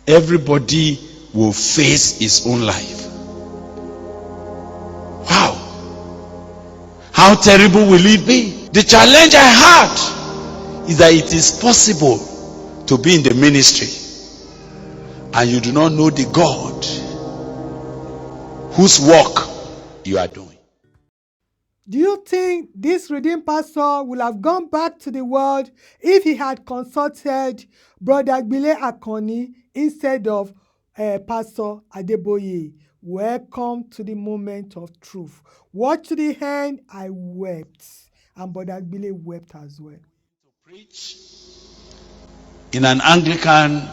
everybody will face his own life. Wow. How terrible will it be? The challenge I had is that it is possible to be in the ministry and you do not know the God whose work you are doing. Do you think this redeemed pastor would have gone back to the world if he had consulted Brother Gbile Akanni instead of Pastor Adeboye? Welcome to the moment of truth. Watch to the end, I wept. And Brother Gbile wept as well. To preach in an Anglican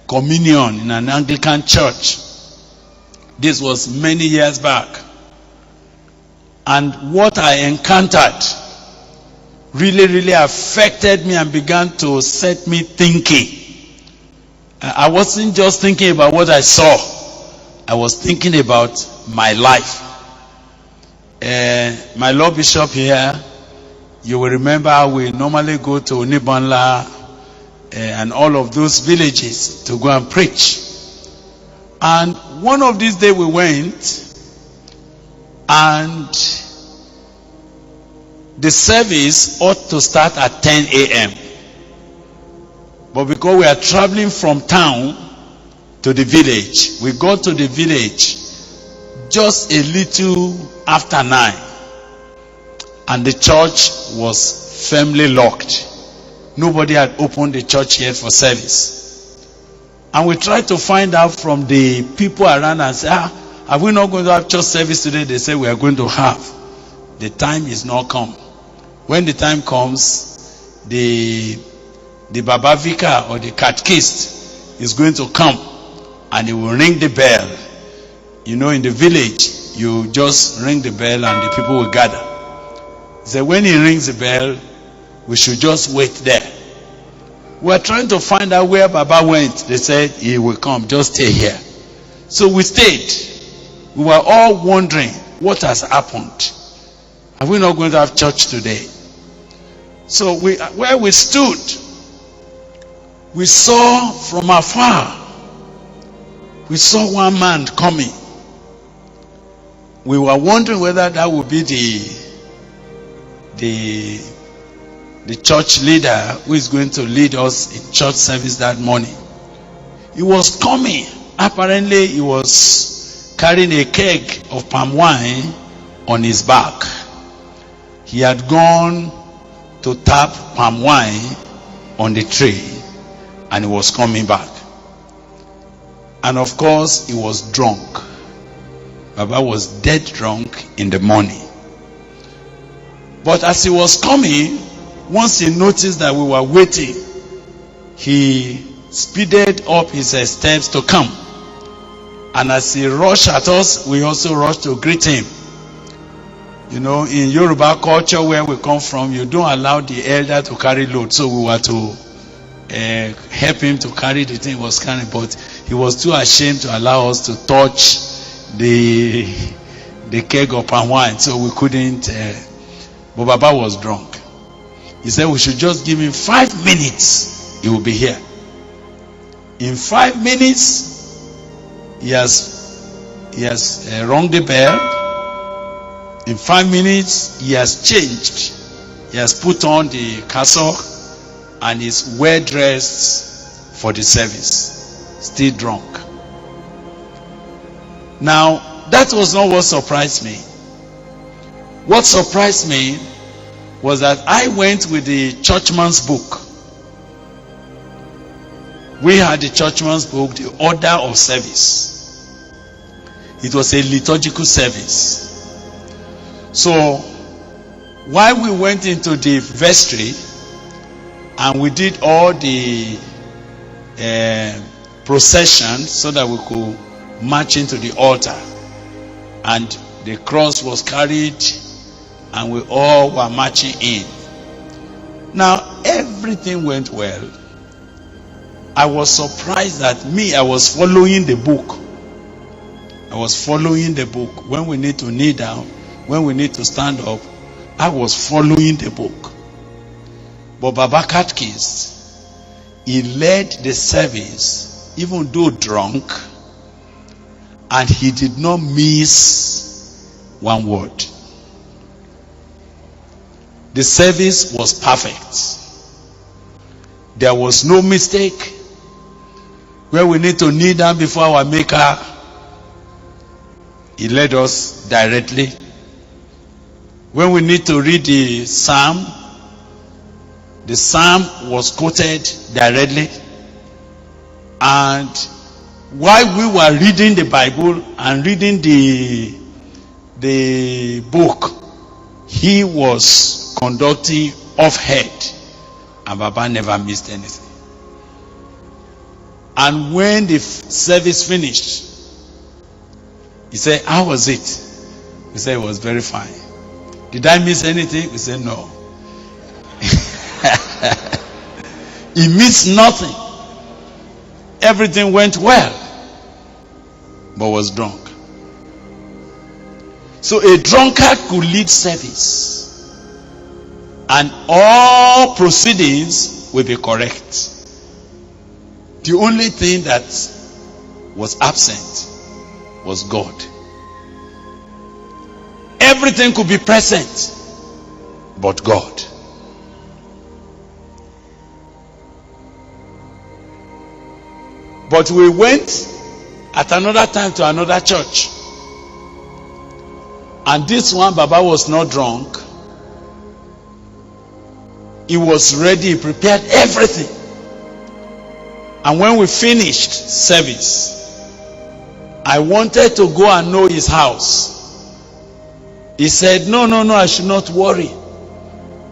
communion, in an Anglican church. This was many years back. And what I encountered really affected me and began to set me thinking. I wasn't just thinking about what I saw. I was thinking about my life. My Lord Bishop here, you will remember we normally go to Nibanla and all of those villages to go and preach. And one of these days we went, and the service ought to start at 10 a.m. But because we are traveling from town to the village, we got to the village just a little after 9. And the church was firmly locked. Nobody had opened the church yet for service. And we tried to find out from the people around and say, are we not going to have church service today? They say we are going to have. The time is not come. When the time comes, the Baba Vicar or the catechist is going to come and he will ring the bell. You know, in the village, you just ring the bell and the people will gather. So when he rings the bell, we should just wait there. We are trying to find out where Baba went. They said he will come, just stay here. So we stayed. We were all wondering what has happened. Are we not going to have church today? So where we stood, we saw from afar, we saw one man coming. We were wondering whether that would be the church leader who is going to lead us in church service that morning. He was coming. Apparently he was carrying a keg of palm wine on his back. He had gone to tap palm wine on the tree and he was coming back. And of course he was drunk. Baba was dead drunk in the morning. But as he was coming, once he noticed that we were waiting, he speeded up his steps to come. And as he rushed at us, we also rushed to greet him. You know, in Yoruba culture where we come from, you don't allow the elder to carry load. So we were to help him to carry the thing he was carrying. But he was too ashamed to allow us to touch the keg of palm wine. So we couldn't. But Baba was drunk. He said we should just give him 5 minutes. He will be here. In 5 minutes, he has rung the bell. In 5 minutes, he has changed. He has put on the cassock and is well dressed for the service. Still drunk. Now, that was not what surprised me. What surprised me was that I went with the churchman's book. We had the churchman's book, the order of service. It was a liturgical service. So, while we went into the vestry and we did all the procession so that we could march into the altar, and the cross was carried and we all were marching in. Now, everything went well. I was surprised that I was following the book. I was following the book. When we need to kneel down, when we need to stand up, I was following the book. But Baba Catechist, he led the service even though drunk, and he did not miss one word. The service was perfect. There was no mistake. Where we need to kneel down before our Maker, he led us directly. When we need to read the psalm was quoted directly. And while we were reading the Bible and reading the book, he was conducting off head, and Baba never missed anything. And when the service finished, he said, "How was it?" We said, "It was very fine." "Did I miss anything?" We said, "No." He missed nothing. Everything went well, but was drunk. So a drunkard could lead service, and all proceedings will be correct. The only thing that was absent was God. Everything could be present, but God. But we went at another time to another church, and this one, Baba was not drunk. He was ready, he prepared everything. And when we finished service, I wanted to go and know his house. He said, no, I should not worry.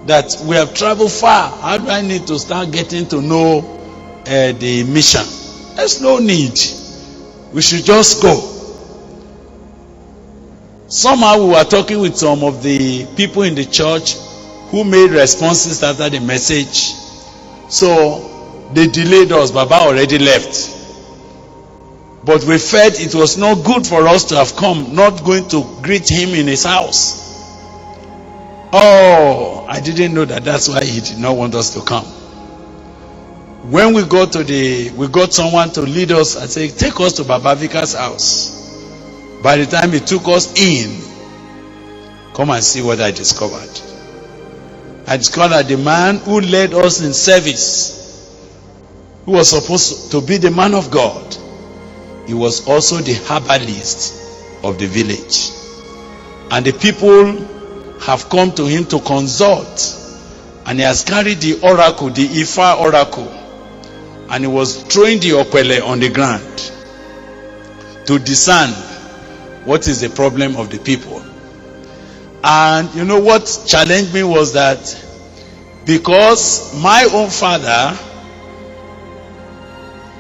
That we have traveled far. How do I need to start getting to know the mission? There's no need. We should just go. Somehow we were talking with some of the people in the church who made responses after the message. So they delayed us. Baba already left. But we felt it was not good for us to have come, not going to greet him in his house. Oh, I didn't know that. That's why he did not want us to come. When we got someone to lead us and say, "Take us to Baba Vika's house." By the time he took us in, come and see what I discovered. I discovered the man who led us in service, who was supposed to be the man of God, he was also the herbalist of the village. And the people have come to him to consult, and he has carried the oracle, the IFA oracle, and he was throwing the opele on the ground to discern what is the problem of the people. And you know what challenged me was that because my own father,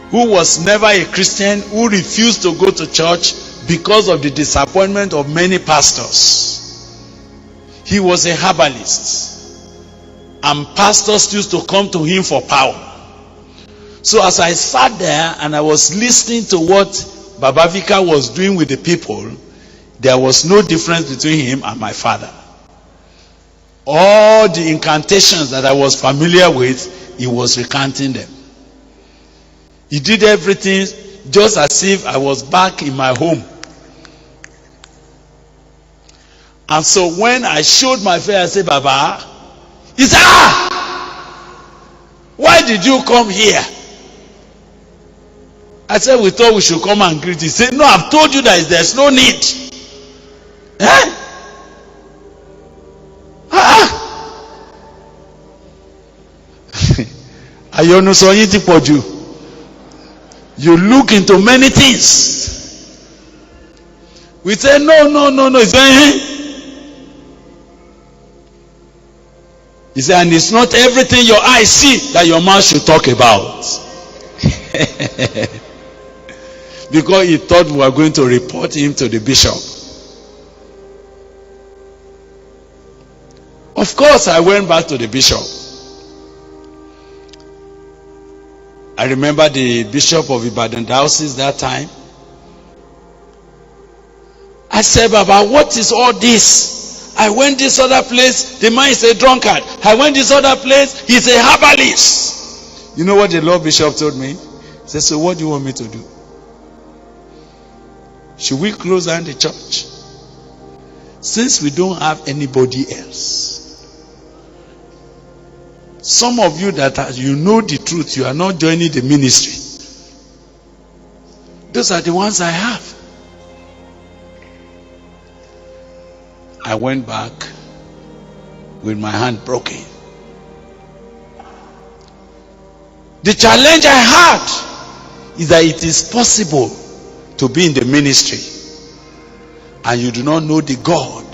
who was never a Christian, who refused to go to church because of the disappointment of many pastors, he was a herbalist, and pastors used to come to him for power. So as I sat there and I was listening to what Baba Vika was doing with the people, there was no difference between him and my father. All the incantations that I was familiar with, he was recanting them. He did everything just as if I was back in my home. And so when I showed my face, I said, "Baba," he said, "Why did you come here?" I said, "We thought we should come and greet." He said, "No, I've told you that there's no need." You look into many things. We said, no. He said, He said, and it's not everything your eyes see that your mouth should talk about. Because he thought we were going to report him to the bishop. Of course, I went back to the bishop. I remember the bishop of Ibadan diocese that time. I said, "Baba, what is all this? I went this other place, the man is a drunkard. I went this other place, he's a herbalist. You know what the Lord Bishop told me? He said, so what do you want me to do? Should we close down the church? Since we don't have anybody else. Some of you that you know the truth, you are not joining the ministry. Those are the ones I have. I went back with my hand broken. The challenge I had is that it is possible to be in the ministry and you do not know the God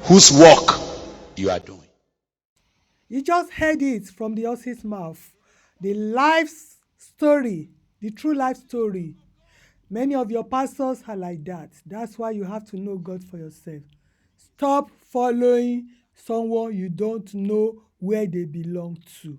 whose work you are doing. You just heard it from the horse's mouth. The life story, the true life story. Many of your pastors are like that. That's why you have to know God for yourself. Stop following someone you don't know where they belong to.